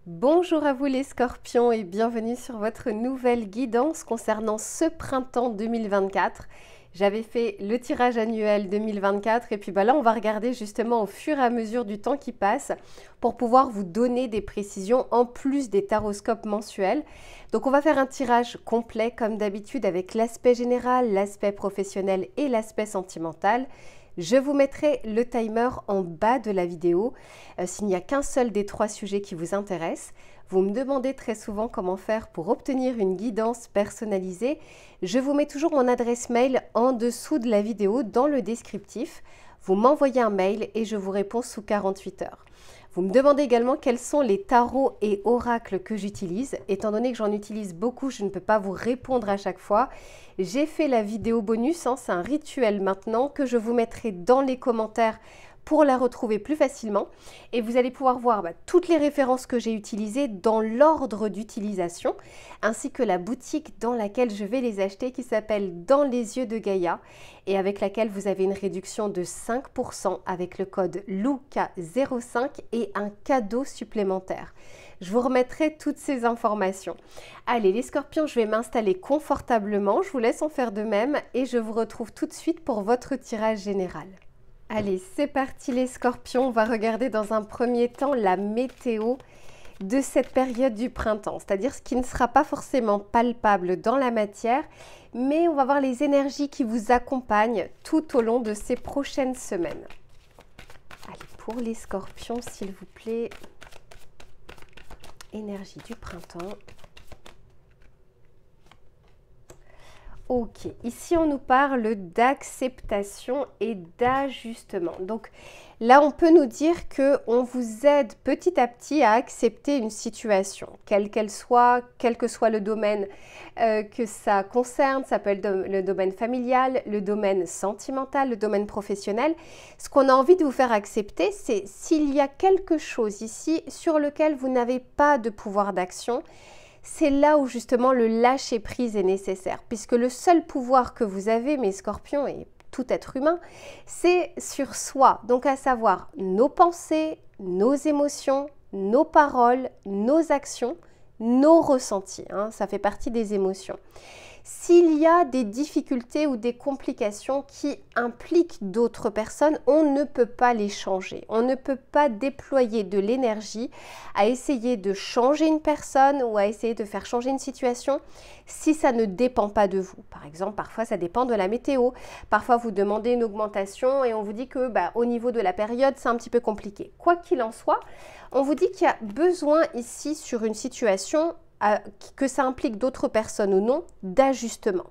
Bonjour à vous les scorpions et bienvenue sur votre nouvelle guidance concernant ce printemps 2024. J'avais fait le tirage annuel 2024 et puis là on va regarder justement au fur et à mesure du temps qui passe pour pouvoir vous donner des précisions en plus des taroscopes mensuels. Donc on va faire un tirage complet comme d'habitude avec l'aspect général, l'aspect professionnel et l'aspect sentimental. Je vous mettrai le timer en bas de la vidéo s'il n'y a qu'un seul des trois sujets qui vous intéressent. Vous me demandez très souvent comment faire pour obtenir une guidance personnalisée. Je vous mets toujours mon adresse mail en dessous de la vidéo dans le descriptif. Vous m'envoyez un mail et je vous réponds sous 48 heures. Vous me demandez également quels sont les tarots et oracles que j'utilise. Étant donné que j'en utilise beaucoup, je ne peux pas vous répondre à chaque fois. J'ai fait la vidéo bonus, c'est un rituel maintenant que je vous mettrai dans les commentaires pour la retrouver plus facilement. Et vous allez pouvoir voir toutes les références que j'ai utilisées dans l'ordre d'utilisation, ainsi que la boutique dans laquelle je vais les acheter qui s'appelle Dans les yeux de Gaïa et avec laquelle vous avez une réduction de 5% avec le code LUCA05 et un cadeau supplémentaire. Je vous remettrai toutes ces informations. Allez les scorpions, je vais m'installer confortablement, je vous laisse en faire de même et je vous retrouve tout de suite pour votre tirage général. Allez, c'est parti les scorpions, on va regarder dans un premier temps la météo de cette période du printemps, c'est-à-dire ce qui ne sera pas forcément palpable dans la matière, mais on va voir les énergies qui vous accompagnent tout au long de ces prochaines semaines. Allez, pour les scorpions, s'il vous plaît, énergie du printemps. Ok, ici on nous parle d'acceptation et d'ajustement. Donc là on peut nous dire qu'on vous aide petit à petit à accepter une situation, quelle qu'elle soit, quel que soit le domaine que ça concerne. Ça peut être le domaine familial, le domaine sentimental, le domaine professionnel. Ce qu'on a envie de vous faire accepter, c'est s'il y a quelque chose ici sur lequel vous n'avez pas de pouvoir d'action. C'est là où justement le lâcher-prise est nécessaire, puisque le seul pouvoir que vous avez, mes scorpions et tout être humain, c'est sur soi. Donc à savoir nos pensées, nos émotions, nos paroles, nos actions, nos ressentis. Ça fait partie des émotions. S'il y a des difficultés ou des complications qui impliquent d'autres personnes, on ne peut pas les changer. On ne peut pas déployer de l'énergie à essayer de changer une personne ou à essayer de faire changer une situation si ça ne dépend pas de vous. Par exemple, parfois ça dépend de la météo. Parfois vous demandez une augmentation et on vous dit que au niveau de la période, c'est un petit peu compliqué. Quoi qu'il en soit, on vous dit qu'il y a besoin ici sur une situation que ça implique d'autres personnes ou non, d'ajustement.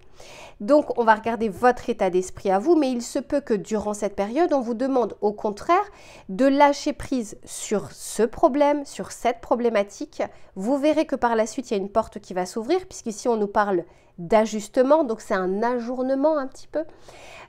Donc, on va regarder votre état d'esprit à vous, mais il se peut que durant cette période, on vous demande au contraire de lâcher prise sur ce problème, sur cette problématique. Vous verrez que par la suite, il y a une porte qui va s'ouvrir, puisqu'ici, on nous parle d'ajustement, donc c'est un ajournement un petit peu.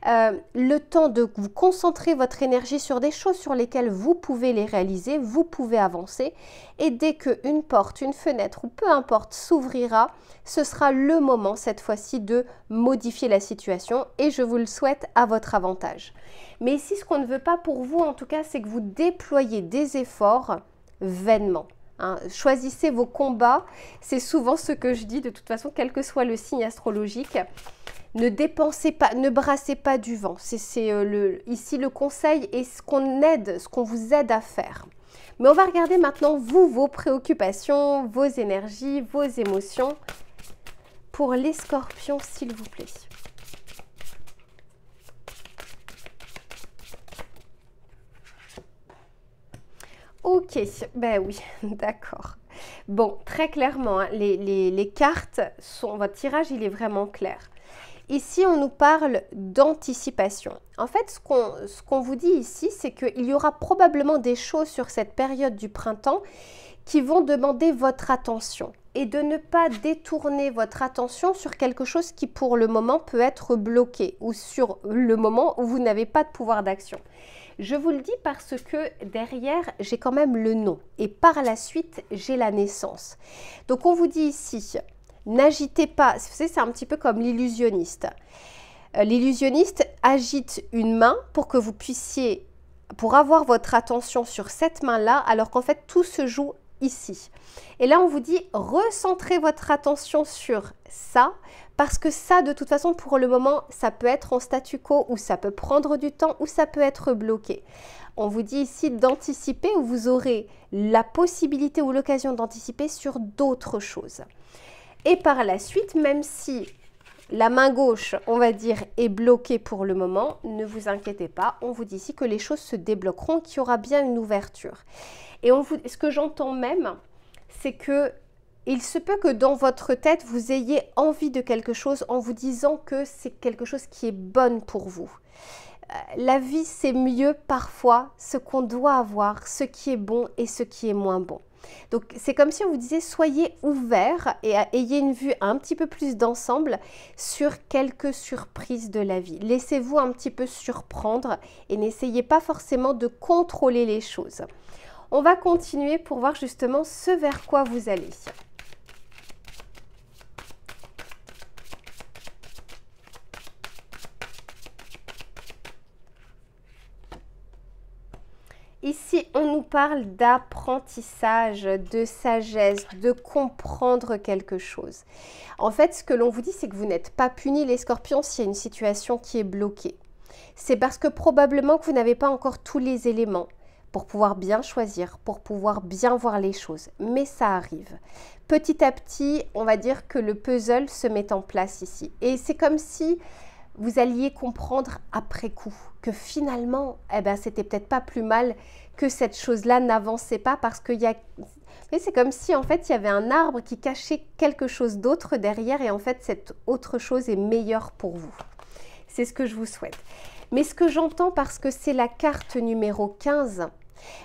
Le temps de vous concentrer votre énergie sur des choses sur lesquelles vous pouvez les réaliser, vous pouvez avancer et dès qu'une porte, une fenêtre ou peu importe s'ouvrira, ce sera le moment cette fois-ci de modifier la situation et je vous le souhaite à votre avantage. Mais ici, ce qu'on ne veut pas pour vous en tout cas, c'est que vous déployiez des efforts vainement. Choisissez vos combats, c'est souvent ce que je dis de toute façon, quel que soit le signe astrologique. Ne dépensez pas, ne brassez pas du vent. C'est ici le conseil et ce qu'on vous aide à faire. Mais on va regarder maintenant vous, vos préoccupations, vos énergies, vos émotions. Pour les scorpions, s'il vous plaît. Ok, oui, d'accord. Bon, très clairement, les cartes, votre tirage, il est vraiment clair. Ici, on nous parle d'anticipation. En fait, ce qu'on vous dit ici, c'est qu'il y aura probablement des choses sur cette période du printemps qui vont demander votre attention et de ne pas détourner votre attention sur quelque chose qui pour le moment peut être bloqué ou sur le moment où vous n'avez pas de pouvoir d'action. Je vous le dis parce que derrière, j'ai quand même le nom et par la suite, j'ai la naissance. Donc, on vous dit ici, n'agitez pas, vous savez, c'est un petit peu comme l'illusionniste. L'illusionniste agite une main pour que vous puissiez, pour avoir votre attention sur cette main-là, alors qu'en fait, tout se joue ici. Et là, on vous dit, recentrez votre attention sur ça, parce que ça, de toute façon, pour le moment, ça peut être en statu quo, ou ça peut prendre du temps, ou ça peut être bloqué. On vous dit ici d'anticiper, ou vous aurez la possibilité ou l'occasion d'anticiper sur d'autres choses. Et par la suite, même si la main gauche, on va dire, est bloquée pour le moment, ne vous inquiétez pas, on vous dit ici que les choses se débloqueront, qu'il y aura bien une ouverture. Et ce que j'entends même, c'est que il se peut que dans votre tête, vous ayez envie de quelque chose en vous disant que c'est quelque chose qui est bon pour vous. La vie, c'est mieux parfois ce qu'on doit avoir, ce qui est bon et ce qui est moins bon. Donc, c'est comme si on vous disait, soyez ouverts et ayez une vue un petit peu plus d'ensemble sur quelques surprises de la vie. Laissez-vous un petit peu surprendre et n'essayez pas forcément de contrôler les choses. On va continuer pour voir justement ce vers quoi vous allez. Ici, on nous parle d'apprentissage, de sagesse, de comprendre quelque chose. En fait, ce que l'on vous dit, c'est que vous n'êtes pas punis, les scorpions, s'il y a une situation qui est bloquée. C'est parce que probablement que vous n'avez pas encore tous les éléments pour pouvoir bien choisir, pour pouvoir bien voir les choses. Mais ça arrive. Petit à petit, on va dire que le puzzle se met en place ici. Et c'est comme si vous alliez comprendre après coup que finalement, c'était peut-être pas plus mal que cette chose-là n'avançait pas parce qu'il y a... C'est comme si en fait il y avait un arbre qui cachait quelque chose d'autre derrière et en fait cette autre chose est meilleure pour vous. C'est ce que je vous souhaite. Mais ce que j'entends, parce que c'est la carte numéro 15,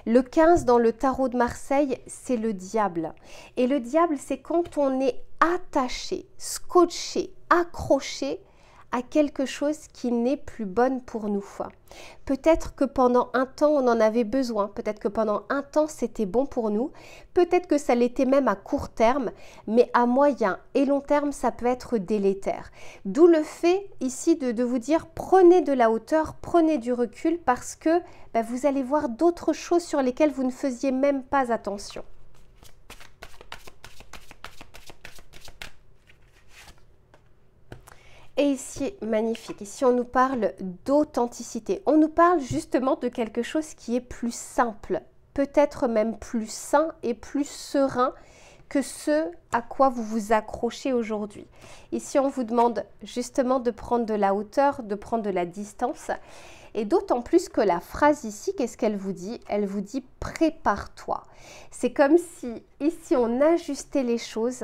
le 15 dans le tarot de Marseille, c'est le diable. Et le diable, c'est quand on est attaché, scotché, accroché à quelque chose qui n'est plus bonne pour nous. Peut-être que pendant un temps, on en avait besoin. Peut-être que pendant un temps, c'était bon pour nous. Peut-être que ça l'était même à court terme, mais à moyen et long terme, ça peut être délétère. D'où le fait ici de vous dire, prenez de la hauteur, prenez du recul parce que vous allez voir d'autres choses sur lesquelles vous ne faisiez même pas attention. Et ici, magnifique, ici on nous parle d'authenticité. On nous parle justement de quelque chose qui est plus simple, peut-être même plus sain et plus serein que ce à quoi vous vous accrochez aujourd'hui. Ici, on vous demande justement de prendre de la hauteur, de prendre de la distance. Et d'autant plus que la phrase ici, qu'est-ce qu'elle vous dit? Elle vous dit « prépare-toi ». C'est comme si ici on ajustait les choses.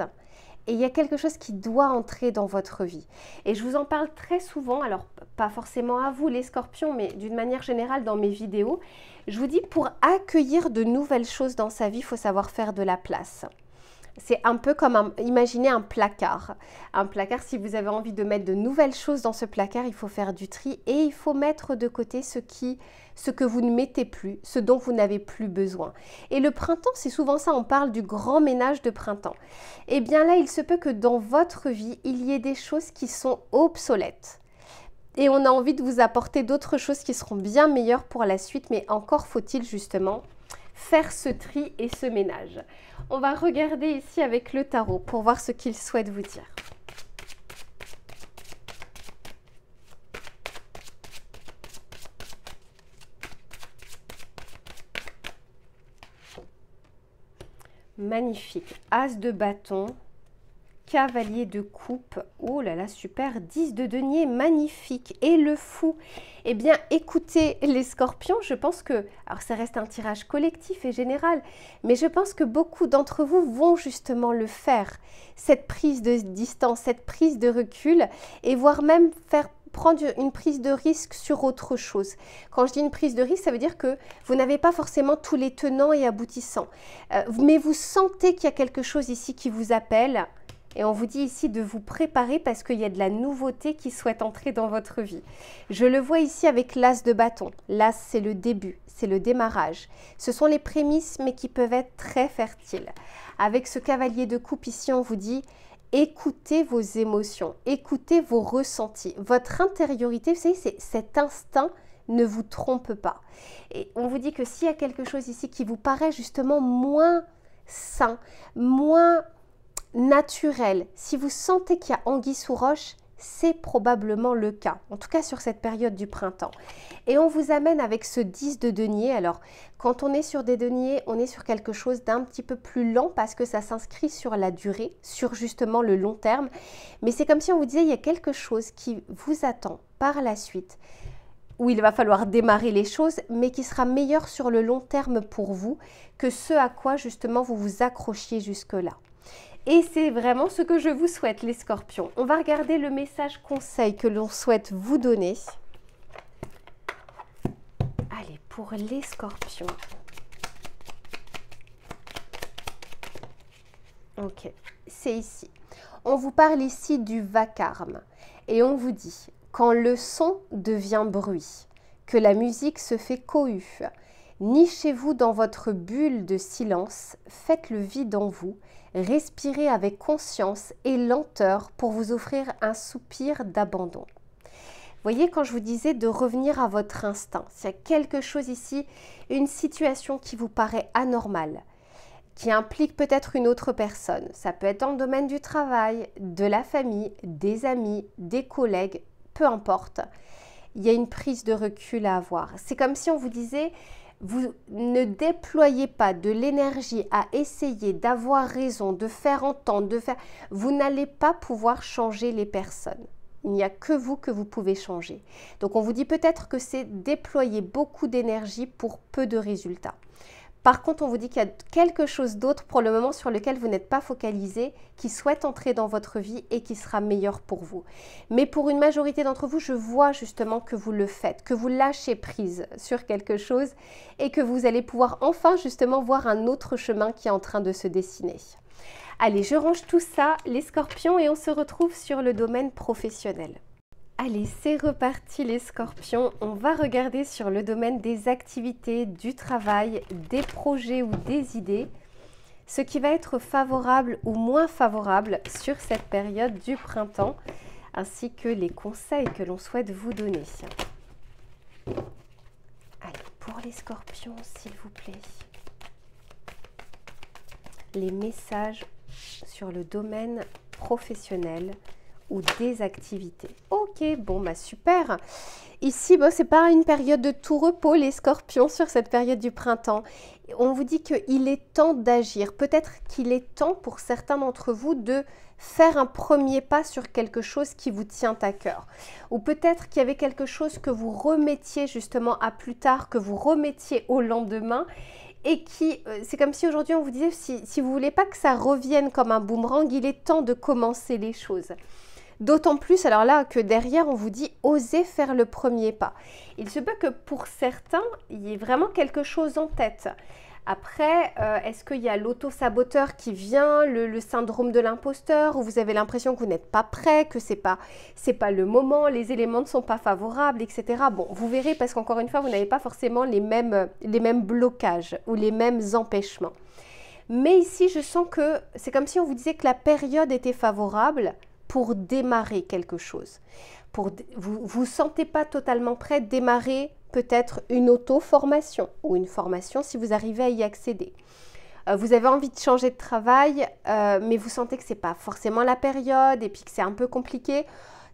Et il y a quelque chose qui doit entrer dans votre vie. Et je vous en parle très souvent, alors pas forcément à vous les scorpions, mais d'une manière générale dans mes vidéos. Je vous dis, pour accueillir de nouvelles choses dans sa vie, il faut savoir faire de la place. C'est un peu comme, imaginez un placard. Un placard, si vous avez envie de mettre de nouvelles choses dans ce placard, il faut faire du tri et il faut mettre de côté ce que vous ne mettez plus, ce dont vous n'avez plus besoin. Et le printemps, c'est souvent ça, on parle du grand ménage de printemps. Et bien là, il se peut que dans votre vie, il y ait des choses qui sont obsolètes. Et on a envie de vous apporter d'autres choses qui seront bien meilleures pour la suite, mais encore faut-il justement faire ce tri et ce ménage. On va regarder ici avec le tarot pour voir ce qu'il souhaite vous dire. Magnifique. As de bâton, cavalier de coupe, oh là là, super, 10 de denier, magnifique. Et le fou, eh bien, écoutez les scorpions, je pense que, alors ça reste un tirage collectif et général, mais je pense que beaucoup d'entre vous vont justement le faire, cette prise de distance, cette prise de recul, et voire même prendre une prise de risque sur autre chose. Quand je dis une prise de risque, ça veut dire que vous n'avez pas forcément tous les tenants et aboutissants, mais vous sentez qu'il y a quelque chose ici qui vous appelle. Et on vous dit ici de vous préparer parce qu'il y a de la nouveauté qui souhaite entrer dans votre vie. Je le vois ici avec l'as de bâton. L'as, c'est le début, c'est le démarrage. Ce sont les prémices, mais qui peuvent être très fertiles. Avec ce cavalier de coupe ici, on vous dit écoutez vos émotions, écoutez vos ressentis. Votre intériorité, vous savez, c'est cet instinct ne vous trompe pas. Et on vous dit que s'il y a quelque chose ici qui vous paraît justement moins sain, moins naturel. Si vous sentez qu'il y a anguille sous roche, c'est probablement le cas, en tout cas sur cette période du printemps. Et on vous amène avec ce 10 de denier. Alors, quand on est sur des deniers, on est sur quelque chose d'un petit peu plus lent parce que ça s'inscrit sur la durée, sur justement le long terme. Mais c'est comme si on vous disait, il y a quelque chose qui vous attend par la suite, où il va falloir démarrer les choses, mais qui sera meilleur sur le long terme pour vous que ce à quoi justement vous vous accrochiez jusque-là. Et c'est vraiment ce que je vous souhaite, les scorpions. On va regarder le message conseil que l'on souhaite vous donner. Allez, pour les scorpions. Ok, c'est ici. On vous parle ici du vacarme. Et on vous dit, quand le son devient bruit, que la musique se fait cohue, nichez-vous dans votre bulle de silence, faites le vide en vous, respirez avec conscience et lenteur pour vous offrir un soupir d'abandon. Voyez, quand je vous disais de revenir à votre instinct, s'il y a quelque chose ici, une situation qui vous paraît anormale, qui implique peut-être une autre personne, ça peut être dans le domaine du travail, de la famille, des amis, des collègues, peu importe, il y a une prise de recul à avoir. C'est comme si on vous disait, vous ne déployez pas de l'énergie à essayer d'avoir raison, de faire entendre, vous n'allez pas pouvoir changer les personnes. Il n'y a que vous pouvez changer. Donc on vous dit peut-être que c'est déployer beaucoup d'énergie pour peu de résultats. Par contre, on vous dit qu'il y a quelque chose d'autre pour le moment sur lequel vous n'êtes pas focalisé, qui souhaite entrer dans votre vie et qui sera meilleur pour vous. Mais pour une majorité d'entre vous, je vois justement que vous le faites, que vous lâchez prise sur quelque chose et que vous allez pouvoir enfin justement voir un autre chemin qui est en train de se dessiner. Allez, je range tout ça, les scorpions, et on se retrouve sur le domaine professionnel. Allez, c'est reparti les scorpions, on va regarder sur le domaine des activités, du travail, des projets ou des idées, ce qui va être favorable ou moins favorable sur cette période du printemps, ainsi que les conseils que l'on souhaite vous donner. Allez, pour les scorpions, s'il vous plaît, les messages sur le domaine professionnel ou des activités. Ok, bon, bah super. Ici, bon, c'est pas une période de tout repos, les scorpions, sur cette période du printemps. On vous dit qu'il est temps d'agir. Peut-être qu'il est temps pour certains d'entre vous de faire un premier pas sur quelque chose qui vous tient à cœur. Ou peut-être qu'il y avait quelque chose que vous remettiez justement à plus tard, que vous remettiez au lendemain. Et qui, c'est comme si aujourd'hui on vous disait, si vous ne voulez pas que ça revienne comme un boomerang, il est temps de commencer les choses. D'autant plus, alors là, que derrière, on vous dit « osez faire le premier pas ». Il se peut que pour certains, il y ait vraiment quelque chose en tête. Après, est-ce qu'il y a l'auto-saboteur qui vient, le syndrome de l'imposteur, où vous avez l'impression que vous n'êtes pas prêt, que c'est pas le moment, les éléments ne sont pas favorables, etc. Bon, vous verrez, parce qu'encore une fois, vous n'avez pas forcément les mêmes blocages ou les mêmes empêchements. Mais ici, je sens que c'est comme si on vous disait que la période était favorable pour démarrer quelque chose. Vous ne sentez pas totalement prêt de démarrer peut-être une auto-formation ou une formation si vous arrivez à y accéder. Vous avez envie de changer de travail, mais vous sentez que ce n'est pas forcément la période et puis que c'est un peu compliqué.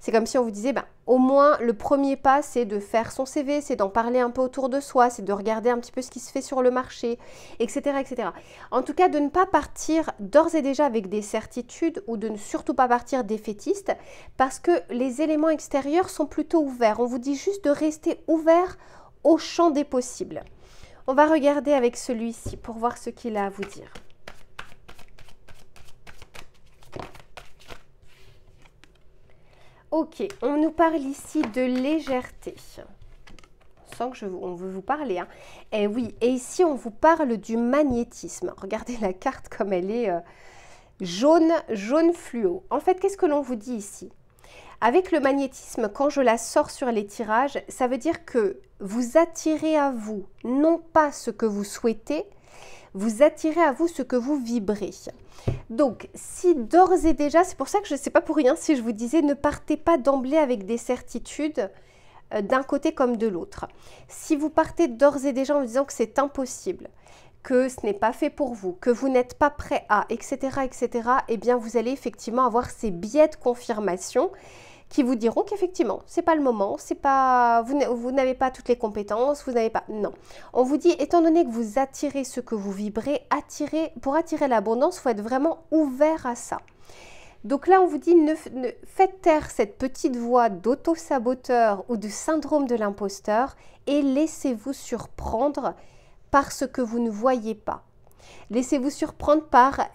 C'est comme si on vous disait, ben, au moins le premier pas, c'est de faire son CV, c'est d'en parler un peu autour de soi, c'est de regarder un petit peu ce qui se fait sur le marché, etc., etc. En tout cas, de ne pas partir d'ores et déjà avec des certitudes ou de ne surtout pas partir défaitiste parce que les éléments extérieurs sont plutôt ouverts. On vous dit juste de rester ouvert au champ des possibles. On va regarder avec celui-ci pour voir ce qu'il a à vous dire. Ok, on nous parle ici de légèreté. On sent on veut vous parler. Hein. Et oui, et ici on vous parle du magnétisme. Regardez la carte comme elle est jaune fluo. En fait, qu'est-ce que l'on vous dit ici? Avec le magnétisme, quand je la sors sur les tirages, ça veut dire que vous attirez à vous non pas ce que vous souhaitez, vous attirez à vous ce que vous vibrez. Donc, si d'ores et déjà, c'est pour ça que je ne sais pas pour rien si je vous disais ne partez pas d'emblée avec des certitudes d'un côté comme de l'autre. Si vous partez d'ores et déjà en vous disant que c'est impossible, que ce n'est pas fait pour vous, que vous n'êtes pas prêt à, etc., etc., eh bien, vous allez effectivement avoir ces biais de confirmation qui vous diront qu'effectivement, c'est pas le moment, c'est pas, vous n'avez pas toutes les compétences, vous n'avez pas, non. On vous dit, étant donné que vous attirez ce que vous vibrez, pour attirer l'abondance, il faut être vraiment ouvert à ça. Donc là, on vous dit, faites taire cette petite voix d'auto-saboteur ou de syndrome de l'imposteur et laissez-vous surprendre par ce que vous ne voyez pas. Laissez-vous surprendre par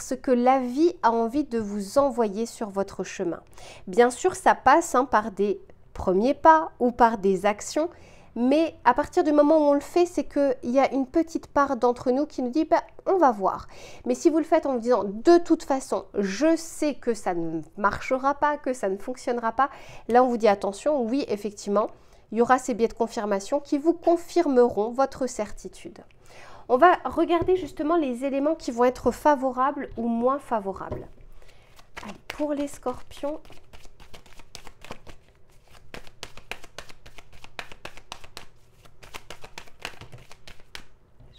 ce que la vie a envie de vous envoyer sur votre chemin. Bien sûr, ça passe par des premiers pas ou par des actions, mais à partir du moment où on le fait, c'est qu'il y a une petite part d'entre nous qui nous dit on va voir. Mais si vous le faites en vous disant de toute façon, je sais que ça ne marchera pas, que ça ne fonctionnera pas, là on vous dit attention, oui effectivement, il y aura ces biais de confirmation qui vous confirmeront votre certitude. On va regarder justement les éléments qui vont être favorables ou moins favorables. Allez, pour les scorpions,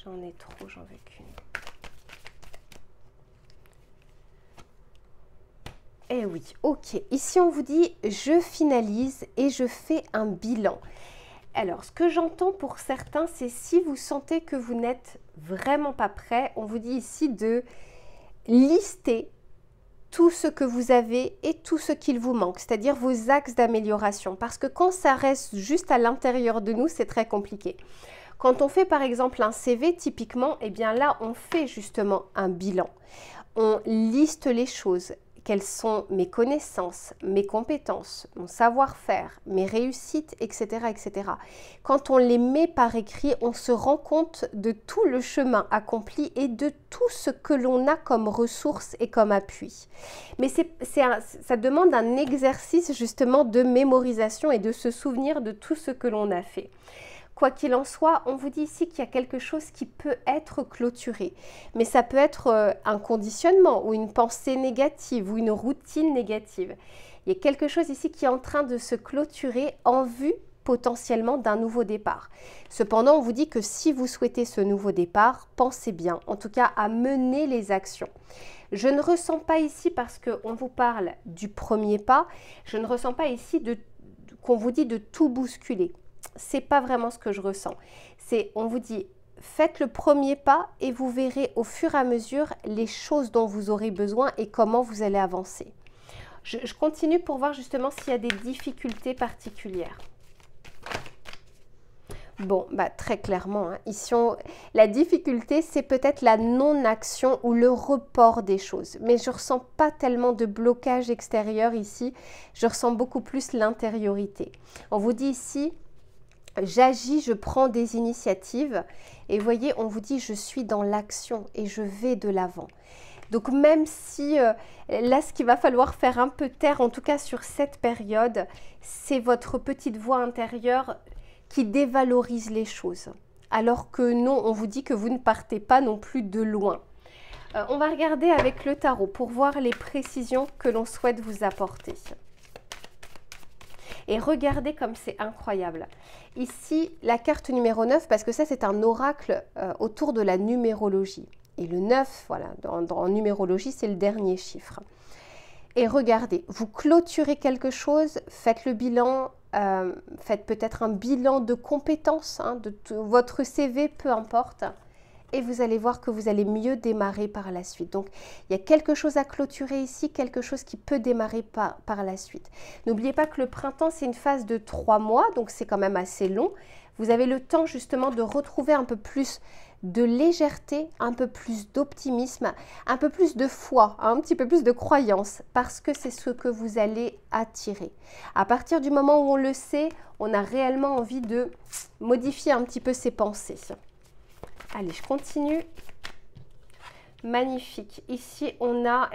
j'en ai trop, j'en veux qu'une. Eh oui, ok. Ici, on vous dit, je finalise et je fais un bilan. Alors, ce que j'entends pour certains, c'est si vous sentez que vous n'êtes vraiment pas prêt, on vous dit ici de lister tout ce que vous avez et tout ce qu'il vous manque, c'est-à-dire vos axes d'amélioration. Parce que quand ça reste juste à l'intérieur de nous, c'est très compliqué. Quand on fait par exemple un CV, typiquement, eh bien là, on fait justement un bilan. On liste les choses. Quelles sont mes connaissances, mes compétences, mon savoir-faire, mes réussites, etc., etc. Quand on les met par écrit, on se rend compte de tout le chemin accompli et de tout ce que l'on a comme ressources et comme appui. Mais ça demande un exercice justement de mémorisation et de se souvenir de tout ce que l'on a fait. Quoi qu'il en soit, on vous dit ici qu'il y a quelque chose qui peut être clôturé. Mais ça peut être un conditionnement ou une pensée négative ou une routine négative. Il y a quelque chose ici qui est en train de se clôturer en vue potentiellement d'un nouveau départ. Cependant, on vous dit que si vous souhaitez ce nouveau départ, pensez bien, en tout cas à mener les actions. Je ne ressens pas ici, parce qu'on vous parle du premier pas, je ne ressens pas ici qu'on vous dit de tout bousculer. C'est pas vraiment ce que je ressens. On vous dit, faites le premier pas et vous verrez au fur et à mesure les choses dont vous aurez besoin et comment vous allez avancer. Je continue pour voir justement s'il y a des difficultés particulières. Bon, très clairement, ici, la difficulté, c'est peut-être la non-action ou le report des choses. Mais je ne ressens pas tellement de blocage extérieur ici. Je ressens beaucoup plus l'intériorité. On vous dit ici, j'agis, je prends des initiatives. Et vous voyez, on vous dit, je suis dans l'action et je vais de l'avant. Donc même si là, ce qu'il va falloir faire un peu taire, en tout cas sur cette période, c'est votre petite voix intérieure qui dévalorise les choses. Alors que non, on vous dit que vous ne partez pas non plus de loin. On va regarder avec le tarot pour voir les précisions que l'on souhaite vous apporter. Et regardez comme c'est incroyable. Ici, la carte numéro 9, parce que ça c'est un oracle autour de la numérologie. Et le 9, voilà, en numérologie, c'est le dernier chiffre. Et regardez, vous clôturez quelque chose, faites le bilan, faites peut-être un bilan de compétences, de votre CV, peu importe. Et vous allez voir que vous allez mieux démarrer par la suite. Donc, il y a quelque chose à clôturer ici, quelque chose qui peut démarrer par la suite. N'oubliez pas que le printemps, c'est une phase de 3 mois, donc c'est quand même assez long. Vous avez le temps justement de retrouver un peu plus de légèreté, un peu plus d'optimisme, un peu plus de foi, un petit peu plus de croyance, parce que c'est ce que vous allez attirer. À partir du moment où on le sait, on a réellement envie de modifier un petit peu ses pensées. Allez, je continue. Magnifique. Ici, on a,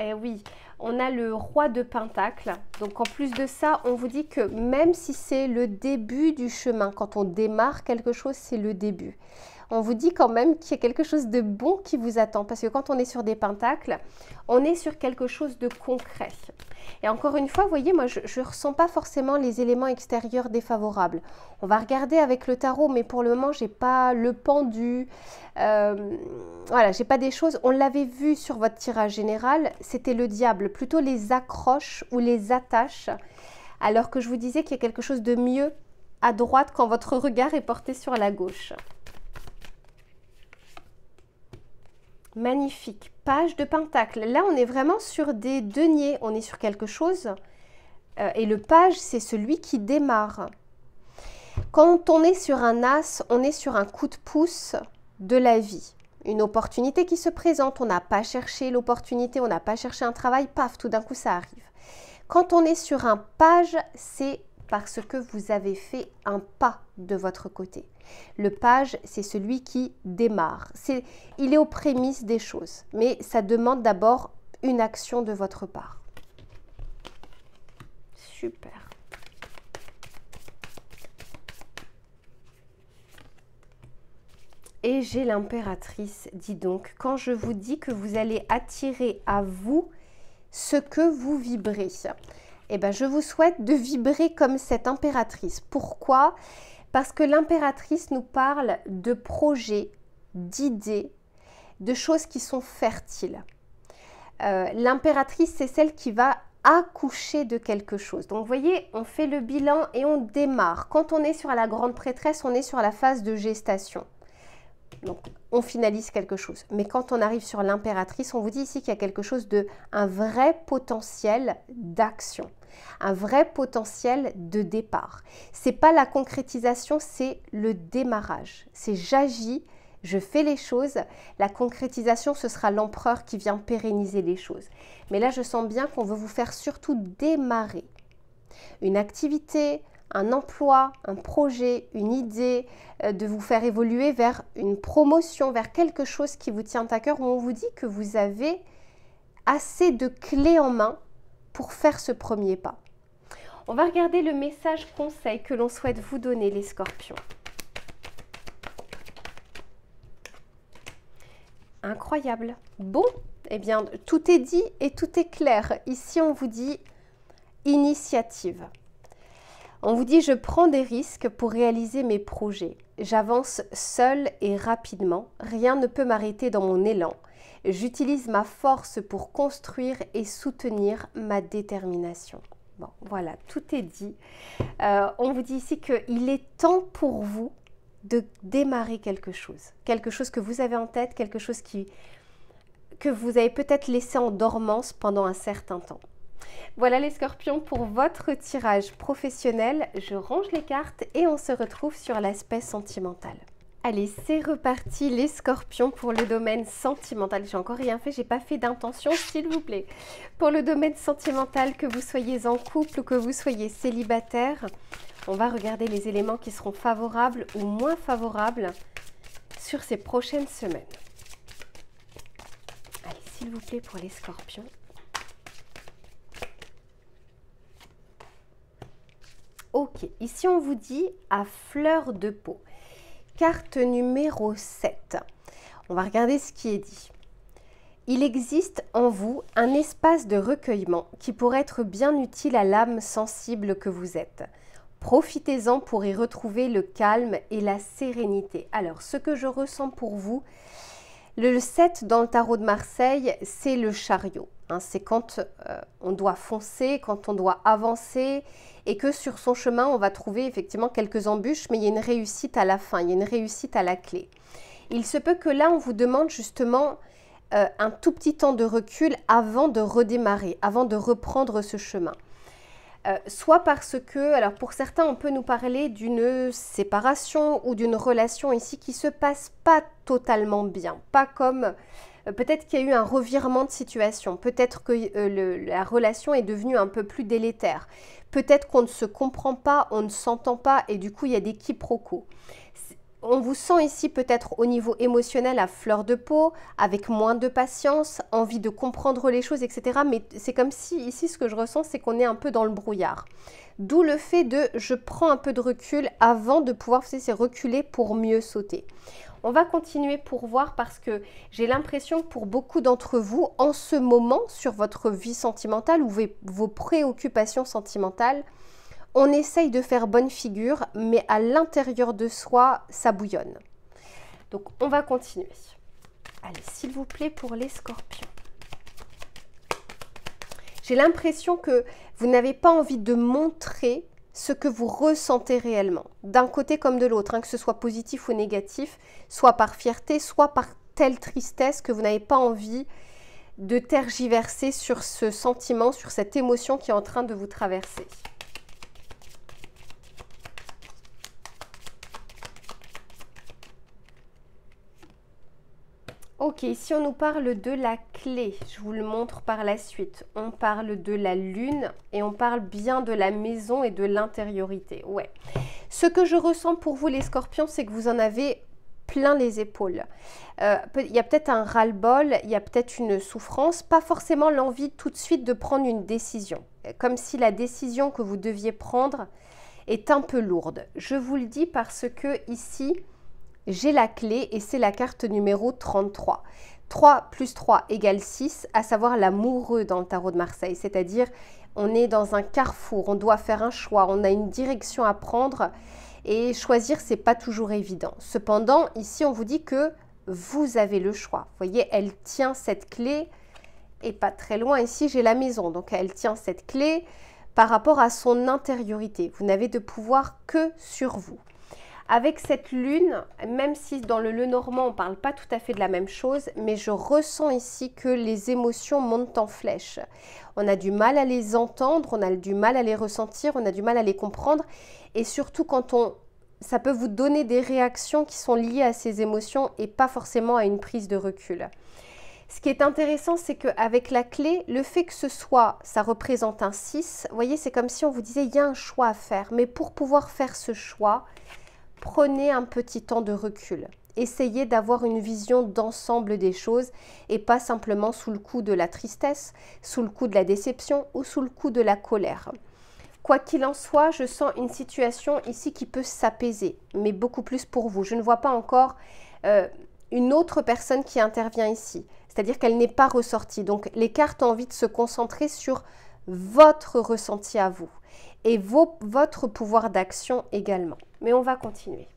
on a le roi de Pentacle. Donc, en plus de ça, on vous dit que même si c'est le début du chemin, quand on démarre quelque chose, c'est le début. on vous dit quand même qu'il y a quelque chose de bon qui vous attend. Parce que quand on est sur des pentacles, on est sur quelque chose de concret. Et encore une fois, vous voyez, moi, je ne ressens pas forcément les éléments extérieurs défavorables. On va regarder avec le tarot, mais pour le moment, je n'ai pas le pendu. Voilà, j'ai pas des choses. On l'avait vu sur votre tirage général, c'était le diable. Plutôt les accroches ou les attaches. Alors que je vous disais qu'il y a quelque chose de mieux à droite quand votre regard est porté sur la gauche. Magnifique. Page de pentacle. Là, on est vraiment sur des deniers. On est sur quelque chose. Et le page, c'est celui qui démarre. Quand on est sur un as, on est sur un coup de pouce de la vie. Une opportunité qui se présente. On n'a pas cherché l'opportunité, on n'a pas cherché un travail. Paf, tout d'un coup, ça arrive. Quand on est sur un page, c'est parce que vous avez fait un pas de votre côté. Le page, c'est celui qui démarre. Il est aux prémices des choses, mais ça demande d'abord une action de votre part. Super. Et j'ai l'impératrice, dis donc, quand je vous dis que vous allez attirer à vous ce que vous vibrez. Eh bien, je vous souhaite de vibrer comme cette impératrice. Pourquoi? Parce que l'impératrice nous parle de projets, d'idées, de choses qui sont fertiles. L'impératrice, c'est celle qui va accoucher de quelque chose. Donc, vous voyez, on fait le bilan et on démarre. Quand on est sur la grande prêtresse, on est sur la phase de gestation. Donc, on finalise quelque chose. Mais quand on arrive sur l'impératrice, on vous dit ici qu'il y a quelque chose de, un vrai potentiel d'action, un vrai potentiel de départ. C'est pas la concrétisation, c'est le démarrage. C'est j'agis, je fais les choses. La concrétisation, ce sera l'empereur qui vient pérenniser les choses. Mais là, je sens bien qu'on veut vous faire surtout démarrer une activité, un emploi, un projet, une idée, de vous faire évoluer vers une promotion, vers quelque chose qui vous tient à cœur, où on vous dit que vous avez assez de clés en main pour faire ce premier pas. On va regarder le message conseil que l'on souhaite vous donner, les scorpions. Incroyable. Bon, eh bien, tout est dit et tout est clair. Ici, on vous dit initiative. On vous dit, je prends des risques pour réaliser mes projets. J'avance seule et rapidement. Rien ne peut m'arrêter dans mon élan. J'utilise ma force pour construire et soutenir ma détermination. Bon, voilà, tout est dit. On vous dit ici qu'il est temps pour vous de démarrer quelque chose. Quelque chose que vous avez en tête, quelque chose que vous avez peut-être laissé en dormance pendant un certain temps. Voilà les scorpions pour votre tirage professionnel. Je range les cartes et on se retrouve sur l'aspect sentimental. Allez, c'est reparti les scorpions pour le domaine sentimental. J'ai encore rien fait, j'ai pas fait d'intention, s'il vous plaît. Pour le domaine sentimental, que vous soyez en couple ou que vous soyez célibataire, on va regarder les éléments qui seront favorables ou moins favorables sur ces prochaines semaines. Allez, s'il vous plaît, pour les scorpions. Ok, ici on vous dit à fleur de peau. Carte numéro 7. On va regarder ce qui est dit. Il existe en vous un espace de recueillement qui pourrait être bien utile à l'âme sensible que vous êtes. Profitez-en pour y retrouver le calme et la sérénité. Alors, ce que je ressens pour vous, le 7 dans le tarot de Marseille, c'est le chariot. C'est quand on doit foncer, quand on doit avancer et que sur son chemin, on va trouver effectivement quelques embûches, mais il y a une réussite à la fin, il y a une réussite à la clé. Il se peut que là, on vous demande justement un tout petit temps de recul avant de redémarrer, avant de reprendre ce chemin. Soit parce que, alors pour certains, on peut nous parler d'une séparation ou d'une relation ici qui ne se passe pas totalement bien, pas comme... Peut-être qu'il y a eu un revirement de situation, peut-être que la relation est devenue un peu plus délétère, peut-être qu'on ne se comprend pas, on ne s'entend pas et du coup il y a des quiproquos. On vous sent ici peut-être au niveau émotionnel à fleur de peau, avec moins de patience, envie de comprendre les choses, etc. Mais c'est comme si ici ce que je ressens c'est qu'on est un peu dans le brouillard. D'où le fait de je prends un peu de recul avant de pouvoir, c'est reculer pour mieux sauter. On va continuer pour voir parce que j'ai l'impression que pour beaucoup d'entre vous, en ce moment, sur votre vie sentimentale ou vos préoccupations sentimentales, on essaye de faire bonne figure, mais à l'intérieur de soi, ça bouillonne. Donc, on va continuer. Allez, s'il vous plaît, pour les scorpions. J'ai l'impression que vous n'avez pas envie de montrer ce que vous ressentez réellement, d'un côté comme de l'autre, hein, que ce soit positif ou négatif, soit par fierté, soit par telle tristesse que vous n'avez pas envie de tergiverser sur ce sentiment, sur cette émotion qui est en train de vous traverser. Ok, ici on nous parle de la clé, je vous le montre par la suite. On parle de la lune et on parle bien de la maison et de l'intériorité. Ouais. Ce que je ressens pour vous les scorpions, c'est que vous en avez plein les épaules. Il y a peut-être un ras-le-bol, il y a peut-être une souffrance, pas forcément l'envie tout de suite de prendre une décision. Comme si la décision que vous deviez prendre est un peu lourde. Je vous le dis parce que ici... j'ai la clé et c'est la carte numéro 33. 3 plus 3 égale 6, à savoir l'amoureux dans le tarot de Marseille. C'est-à-dire, on est dans un carrefour, on doit faire un choix, on a une direction à prendre et choisir, c'est pas toujours évident. Cependant, ici, on vous dit que vous avez le choix. Vous voyez, elle tient cette clé et pas très loin, ici, j'ai la maison. Donc, elle tient cette clé par rapport à son intériorité. Vous n'avez de pouvoir que sur vous. Avec cette lune, même si dans le Lenormand, on ne parle pas tout à fait de la même chose, mais je ressens ici que les émotions montent en flèche. On a du mal à les entendre, on a du mal à les ressentir, on a du mal à les comprendre. Et surtout, ça peut vous donner des réactions qui sont liées à ces émotions et pas forcément à une prise de recul. Ce qui est intéressant, c'est qu'avec la clé, le fait que ça représente un 6, vous voyez, c'est comme si on vous disait, il y a un choix à faire. Mais pour pouvoir faire ce choix, prenez un petit temps de recul. Essayez d'avoir une vision d'ensemble des choses et pas simplement sous le coup de la tristesse, sous le coup de la déception ou sous le coup de la colère. Quoi qu'il en soit, je sens une situation ici qui peut s'apaiser, mais beaucoup plus pour vous. Je ne vois pas encore une autre personne qui intervient ici, c'est-à-dire qu'elle n'est pas ressortie. Donc les cartes ont envie de se concentrer sur votre ressenti à vous et votre pouvoir d'action également. Mais on va continuer.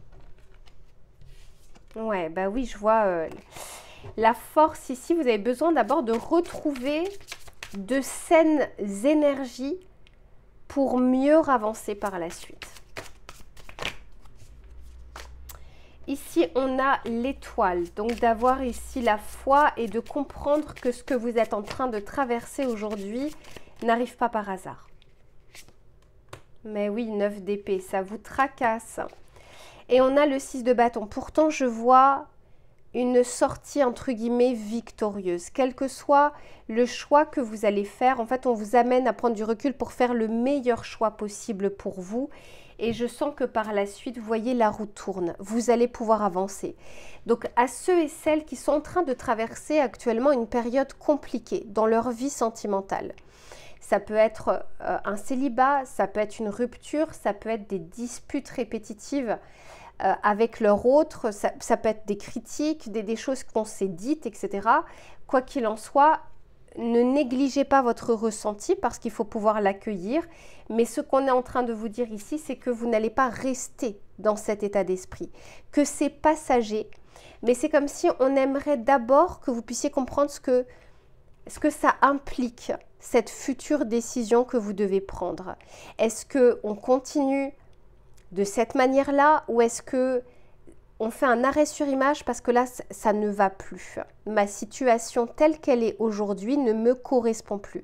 Ouais, bah oui, je vois la force ici. Vous avez besoin d'abord de retrouver de saines énergies pour mieux avancer par la suite. Ici, on a l'étoile. Donc, d'avoir ici la foi et de comprendre que ce que vous êtes en train de traverser aujourd'hui n'arrive pas par hasard. Mais oui, 9 d'épée, ça vous tracasse. Et on a le 6 de bâton. Pourtant, je vois une sortie, entre guillemets, victorieuse. Quel que soit le choix que vous allez faire, en fait, on vous amène à prendre du recul pour faire le meilleur choix possible pour vous. Et je sens que par la suite, vous voyez, la roue tourne. Vous allez pouvoir avancer. Donc, à ceux et celles qui sont en train de traverser actuellement une période compliquée dans leur vie sentimentale, ça peut être un célibat, ça peut être une rupture, ça peut être des disputes répétitives avec leur autre, ça peut être des critiques, des choses qu'on s'est dites, etc. Quoi qu'il en soit, ne négligez pas votre ressenti parce qu'il faut pouvoir l'accueillir. Mais ce qu'on est en train de vous dire ici, c'est que vous n'allez pas rester dans cet état d'esprit, que c'est passager. Mais c'est comme si on aimerait d'abord que vous puissiez comprendre ce que ça implique, cette future décision que vous devez prendre. Est-ce qu'on continue de cette manière-là ou est-ce qu'on fait un arrêt sur image parce que là, ça ne va plus. Ma situation telle qu'elle est aujourd'hui ne me correspond plus.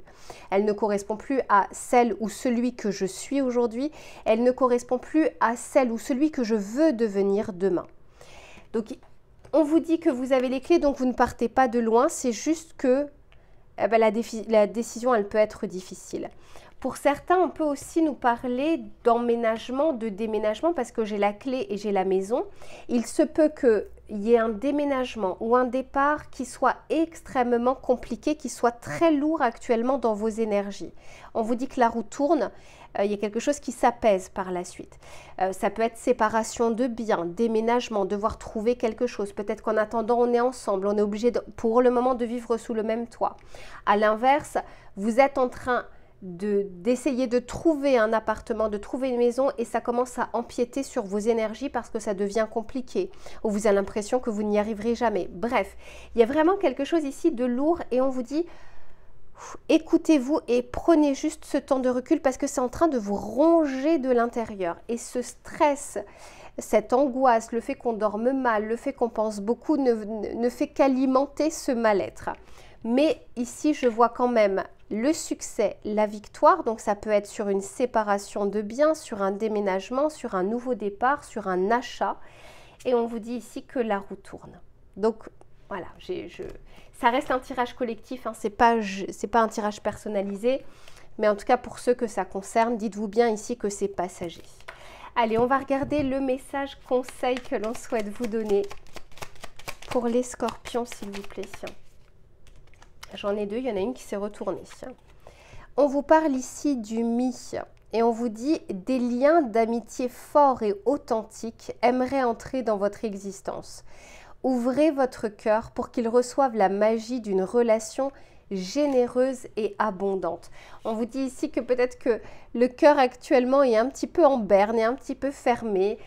Elle ne correspond plus à celle ou celui que je suis aujourd'hui. Elle ne correspond plus à celle ou celui que je veux devenir demain. Donc, on vous dit que vous avez les clés, donc vous ne partez pas de loin. C'est juste que la décision, elle peut être difficile. Pour certains, on peut aussi nous parler d'emménagement, de déménagement, parce que j'ai la clé et j'ai la maison. Il se peut qu'il il y ait un déménagement ou un départ qui soit extrêmement compliqué, qui soit très lourd actuellement dans vos énergies. On vous dit que la roue tourne, il y a quelque chose qui s'apaise par la suite. Ça peut être séparation de biens, déménagement, devoir trouver quelque chose. Peut-être qu'en attendant, on est ensemble, on est obligé pour le moment de vivre sous le même toit. À l'inverse, vous êtes en train d'essayer de trouver un appartement, de trouver une maison et ça commence à empiéter sur vos énergies parce que ça devient compliqué ou vous avez l'impression que vous n'y arriverez jamais. Bref, il y a vraiment quelque chose ici de lourd et on vous dit écoutez-vous et prenez juste ce temps de recul parce que c'est en train de vous ronger de l'intérieur et ce stress, cette angoisse, le fait qu'on dorme mal, le fait qu'on pense beaucoup ne fait qu'alimenter ce mal-être. Mais ici, je vois quand même le succès, la victoire. Donc, ça peut être sur une séparation de biens, sur un déménagement, sur un nouveau départ, sur un achat. Et on vous dit ici que la roue tourne. Donc, voilà, ça reste un tirage collectif. Hein, c'est pas un tirage personnalisé. Mais en tout cas, pour ceux que ça concerne, dites-vous bien ici que c'est passager. Allez, on va regarder le message conseil que l'on souhaite vous donner pour les scorpions, s'il vous plaît. J'en ai deux, il y en a une qui s'est retournée. On vous parle ici du mi et on vous dit des liens d'amitié forts et authentiques aimeraient entrer dans votre existence. Ouvrez votre cœur pour qu'il reçoive la magie d'une relation généreuse et abondante. On vous dit ici que peut-être que le cœur actuellement est un petit peu en berne, est un petit peu fermé.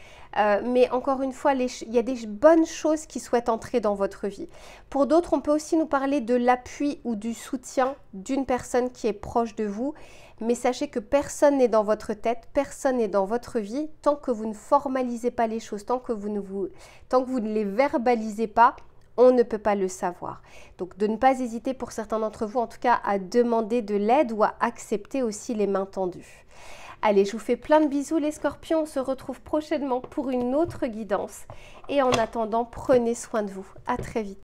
Mais encore une fois, il y a des bonnes choses qui souhaitent entrer dans votre vie. Pour d'autres, on peut aussi nous parler de l'appui ou du soutien d'une personne qui est proche de vous. Mais sachez que personne n'est dans votre tête, personne n'est dans votre vie. Tant que vous ne formalisez pas les choses, tant que vous ne les verbalisez pas, on ne peut pas le savoir. Donc, de ne pas hésiter pour certains d'entre vous, en tout cas, à demander de l'aide ou à accepter aussi les mains tendues. Allez, je vous fais plein de bisous les scorpions, on se retrouve prochainement pour une autre guidance. Et en attendant, prenez soin de vous. À très vite.